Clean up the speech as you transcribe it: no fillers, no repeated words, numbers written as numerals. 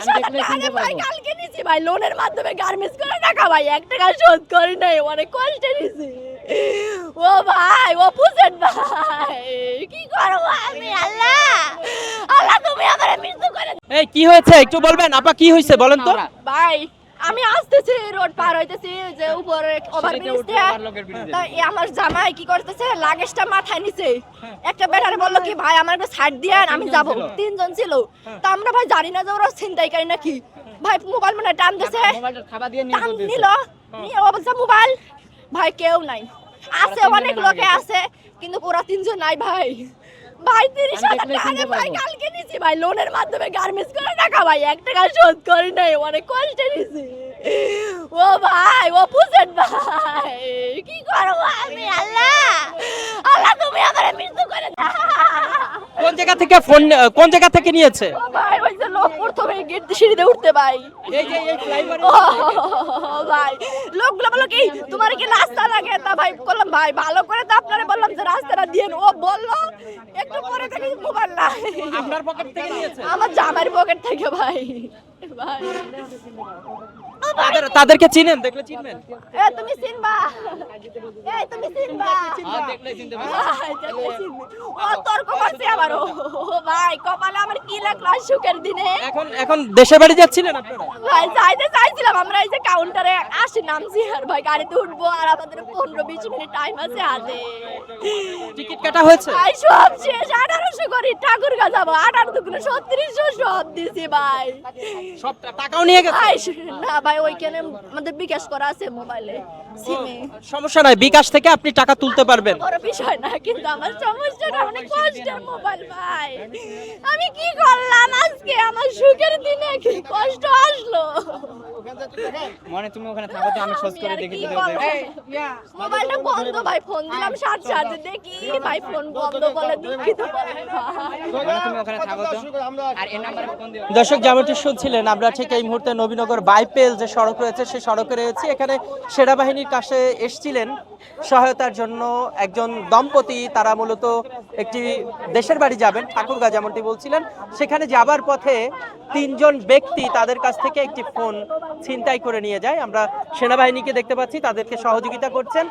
30,000 ভাই কালকে নিছি ভাই লোনের মাধ্যমে গার্মেন্টস করে টাকা ভাই 1 টাকা শোধ করি নাই অনেক কষ্টে নিছি ও ভাই ও পুজেন ভাই কি করব আমি আল্লাহ আল্লাহ তুমি আমারে মৃত্যু করে এই কি হয়েছে একটু বলবেন আপা কি হয়েছে বলেন তো ভাই আমি আসতেছি রোড পার হইতেছি যে উপরে ওভারব্রিজ তাই আমার জামাই কি করতেছে লাগেজটা মাথায় নিছে একটা বেটারে বললো কি ভাই আমার একটা সাইড দিয়ে আমি যাব তিনজন ছিল তা আমরা ভাই জানি না যে ওরা ছিনতাইকারী নাকি ভাই মোবাইল মনে টান দিছে টান নিল নিয়ে অবস্থা মোবাইল ভাই কেউ নাই আছে অনেক লোকে আছে কিন্তু ওরা তিনজন নাই ভাই ভাই 30,000 টাকা ভাই কালকে নিছি ভাই লোনের মাধ্যমে গার্মেন্টস করে টাকা ভাই 1 টাকা শোধ করি নাই অনেক কষ্টে নিছি ও ভাই ও পুজেন ভাই কি করব আমি আল্লাহ আল্লাহ তুমি আমারে মৃত্যু করে দাও কোন জায়গা থেকে নিয়েছে ও ভাই ওই যে লোক প্রথমে গেট দিয়ে সিঁড়িতে উঠতে ভাই এই যে এই ফ্লাইওভারে ও ভাই লোকগুলো বললো কি তোমার কি রাস্তা লাগে তা ভাই বললাম ভাই ভালো করে তো আপনারে বললাম যে রাস্তাটা দিয়ে ও বললো একটু পরে দেখি মোবাইল নাই আপনার পকেট থেকে নিয়েছে আমার জামার পকেট থেকে ভাই ভাই তাদেরকে চিনেন দেখলে চিনবেন এ তুমি চিনবা এই তুমি চিনবা দেখলে চিনতে ভাই, দেখলে চিনবে। ও তর্ক করছে আবার ও ভাই কপালে আমার কি লাগলো আজ সুখের দিনে এখন দেশের বাড়ি যাচ্ছিলেন আপনারা ভাই যাইতে চাইছিলাম আমরা এই যে কাউন্টারে আসি নামছি আর ভাই গাড়িতে উঠবো আর আমাদের 15-20 মিনিট টাইম আছে হাতে টিকিট কাটা হয়েছে ভাই সব শেষ 1800 করে ঠাকুরগাঁ যাবো 18 দুগুলো 3600 সব দিছি ভাই সব টাকাও নিয়ে গেছে ভাই না ভাই ওইখানে আমাদের বিকাশ করা আছে মোবাইলে সিমে সমস্যা নাই বিকাশ থেকে আপনি টাকা তুলতে পারবেন বড় বিষয় না কিন্তু আমার সমস্যাটা অনেক কষ্টের মোবাইল ভাই আমি কি করলাম আজকে আমার সুখের দিনে কি কষ্ট আসলো মনে তুমি ওখানে থাকো তো আমি খোঁজ করে দেখি কি করবো? মোবাইলটা বন্ধ ভাই ফোন দিলাম সাথে দেখি ভাই ফোন বন্ধ বলে দুঃখিত বলে ভাই মনে তুমি ওখানে থাকো তো আর এই নম্বরে ফোন দিও দর্শক যেমনটি শুনছিলেন আমরা ঠিক এই মুহূর্তে নবীনগর বাইপেল যে সড়ক রয়েছে সেই সড়কে রয়েছে এখানে সেনাবাহিনীর কাছে এসেছিলেন সহায়তার জন্য একজন দম্পতি তারা মূলত একটি দেশের বাড়ি যাবেন ঠাকুরগাঁ যেমনটি বলছিলেন সেখানে যাবার পথে তিনজন ব্যক্তি তাদের কাছ থেকে একটি ফোন ছিনতাই করে নিয়ে যায় আমরা সেনাবাহিনীকে দেখতে পাচ্ছি তাদেরকে সহযোগিতা করছেন